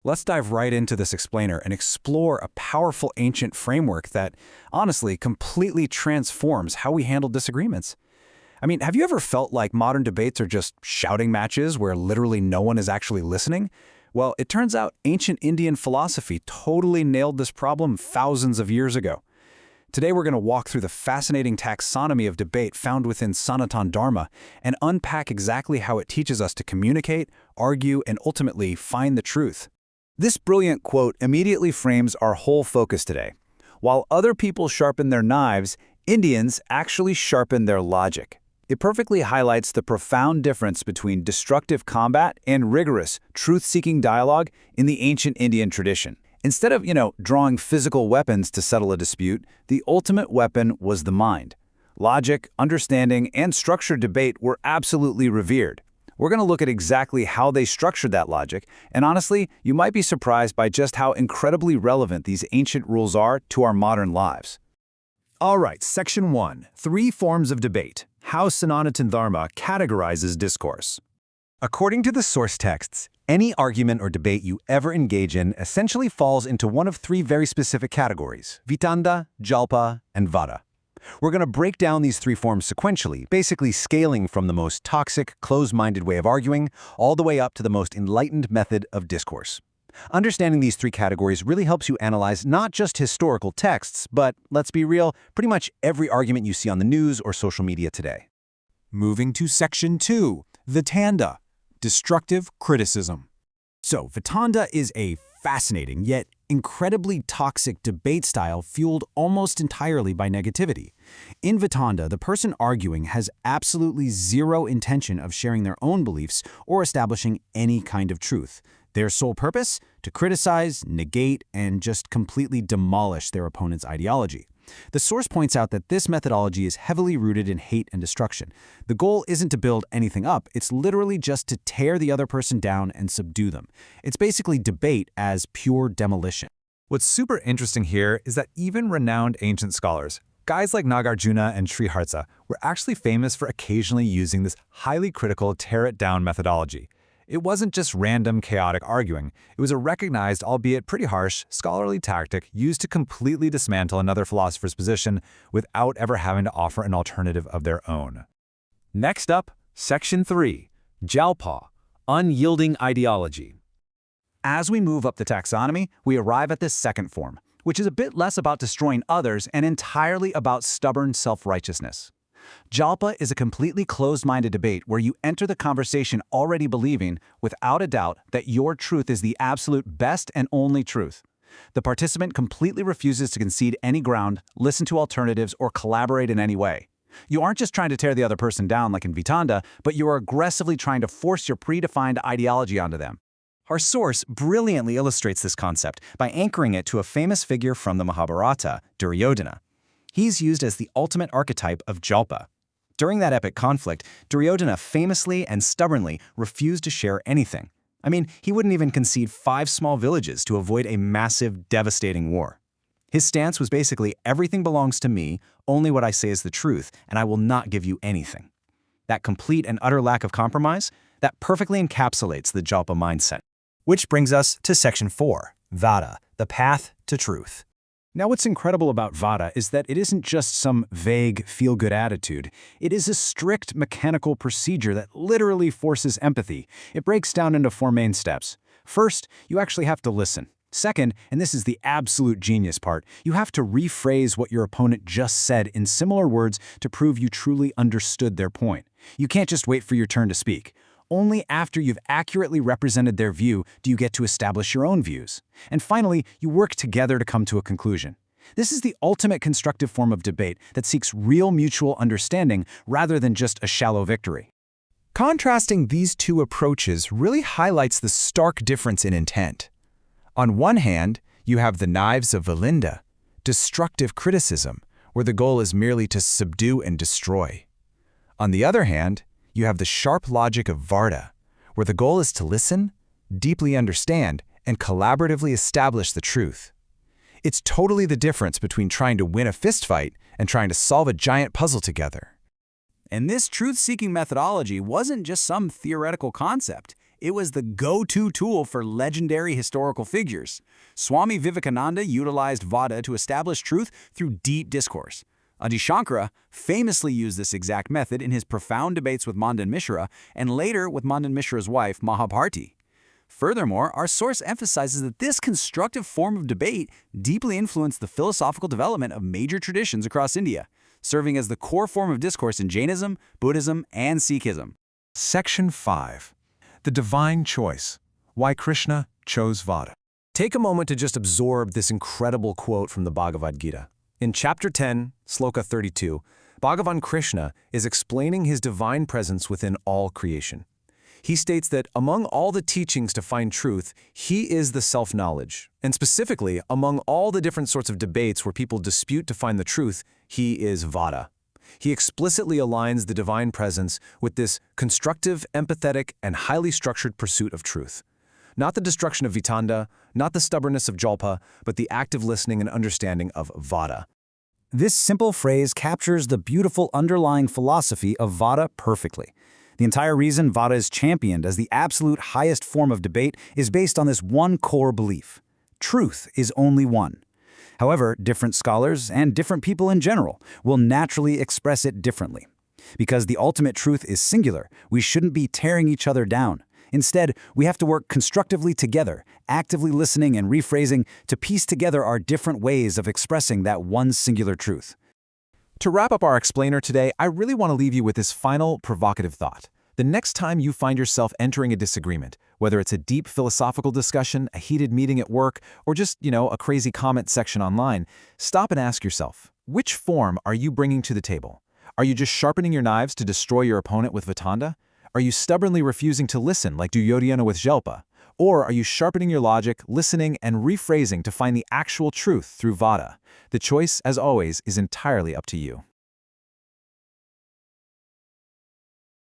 Let's dive right into this explainer and explore a powerful ancient framework that, honestly, completely transforms how we handle disagreements. I mean, have you ever felt like modern debates are just shouting matches where literally no one is actually listening? Well, it turns out ancient Indian philosophy totally nailed this problem thousands of years ago. Today we're going to walk through the fascinating taxonomy of debate found within Sanatan Dharma and unpack exactly how it teaches us to communicate, argue, and ultimately find the truth. This brilliant quote immediately frames our whole focus today. While other people sharpen their knives, Indians actually sharpen their logic. It perfectly highlights the profound difference between destructive combat and rigorous, truth-seeking dialogue in the ancient Indian tradition. Instead of, drawing physical weapons to settle a dispute, the ultimate weapon was the mind. Logic, understanding, and structured debate were absolutely revered. We're going to look at exactly how they structured that logic, and honestly, you might be surprised by just how incredibly relevant these ancient rules are to our modern lives. All right, Section 1. 3 Forms of Debate. How Sanatan Dharma categorizes discourse. According to the source texts, any argument or debate you ever engage in essentially falls into one of 3 very specific categories: Vitanda, Jalpa, and Vada. We're going to break down these 3 forms sequentially, basically scaling from the most toxic, closed-minded way of arguing all the way up to the most enlightened method of discourse. Understanding these 3 categories really helps you analyze not just historical texts, but, let's be real, pretty much every argument you see on the news or social media today. Moving to Section 2, Vitanda, destructive criticism. So, Vitanda is a fascinating yet incredibly toxic debate style fueled almost entirely by negativity. In Vitanda, the person arguing has absolutely zero intention of sharing their own beliefs or establishing any kind of truth. Their sole purpose? To criticize, negate, and just completely demolish their opponent's ideology. The source points out that this methodology is heavily rooted in hate and destruction. The goal isn't to build anything up, it's literally just to tear the other person down and subdue them. It's basically debate as pure demolition. What's super interesting here is that even renowned ancient scholars, guys like Nagarjuna and Sriharsa, were actually famous for occasionally using this highly critical tear-it-down methodology. It wasn't just random, chaotic arguing. It was a recognized, albeit pretty harsh, scholarly tactic used to completely dismantle another philosopher's position without ever having to offer an alternative of their own. Next up, Section 3, Jalpa, unyielding ideology. As we move up the taxonomy, we arrive at this second form, which is a bit less about destroying others and entirely about stubborn self-righteousness. Jalpa is a completely closed-minded debate where you enter the conversation already believing, without a doubt, that your truth is the absolute best and only truth. The participant completely refuses to concede any ground, listen to alternatives, or collaborate in any way. You aren't just trying to tear the other person down like in Vitanda, but you are aggressively trying to force your predefined ideology onto them. Our source brilliantly illustrates this concept by anchoring it to a famous figure from the Mahabharata, Duryodhana. He's used as the ultimate archetype of Jalpa. During that epic conflict, Duryodhana famously and stubbornly refused to share anything. I mean, he wouldn't even concede 5 small villages to avoid a massive, devastating war. His stance was basically, everything belongs to me, only what I say is the truth, and I will not give you anything. That complete and utter lack of compromise, that perfectly encapsulates the Jalpa mindset. Which brings us to Section 4, Vada, the path to truth. Now, what's incredible about Vada is that it isn't just some vague, feel-good attitude. It is a strict mechanical procedure that literally forces empathy. It breaks down into 4 main steps. First, you actually have to listen. Second, and this is the absolute genius part, you have to rephrase what your opponent just said in similar words to prove you truly understood their point. You can't just wait for your turn to speak. Only after you've accurately represented their view do you get to establish your own views. And finally, you work together to come to a conclusion. This is the ultimate constructive form of debate that seeks real mutual understanding rather than just a shallow victory. Contrasting these 2 approaches really highlights the stark difference in intent. On one hand, you have the knives of Vitanda, destructive criticism, where the goal is merely to subdue and destroy. On the other hand, you have the sharp logic of Vada, where the goal is to listen, deeply understand, and collaboratively establish the truth. It's totally the difference between trying to win a fistfight and trying to solve a giant puzzle together. And this truth-seeking methodology wasn't just some theoretical concept. It was the go-to tool for legendary historical figures. Swami Vivekananda utilized Vada to establish truth through deep discourse. Adi Shankara famously used this exact method in his profound debates with Mandan Mishra and later with Mandan Mishra's wife, Mahabharati. Furthermore, our source emphasizes that this constructive form of debate deeply influenced the philosophical development of major traditions across India, serving as the core form of discourse in Jainism, Buddhism, and Sikhism. Section 5. The Divine Choice. Why Krishna Chose Vada. Take a moment to just absorb this incredible quote from the Bhagavad Gita. In Chapter 10, Sloka 32, Bhagavan Krishna is explaining his divine presence within all creation. He states that among all the teachings to find truth, he is the self-knowledge. And specifically, among all the different sorts of debates where people dispute to find the truth, he is Vada. He explicitly aligns the divine presence with this constructive, empathetic, and highly structured pursuit of truth. Not the destruction of Vitanda, not the stubbornness of Jalpa, but the active listening and understanding of Vada. This simple phrase captures the beautiful underlying philosophy of Vada perfectly. The entire reason Vada is championed as the absolute highest form of debate is based on this one core belief. Truth is only one. However, different scholars and different people in general will naturally express it differently. Because the ultimate truth is singular, we shouldn't be tearing each other down. Instead, we have to work constructively together, actively listening and rephrasing to piece together our different ways of expressing that one singular truth. To wrap up our explainer today, I really want to leave you with this final provocative thought. The next time you find yourself entering a disagreement, whether it's a deep philosophical discussion, a heated meeting at work, or just, a crazy comment section online, stop and ask yourself, which form are you bringing to the table? Are you just sharpening your knives to destroy your opponent with Vitanda? Are you stubbornly refusing to listen like Duryodhana with Jalpa? Or are you sharpening your logic, listening, and rephrasing to find the actual truth through Vada? The choice, as always, is entirely up to you.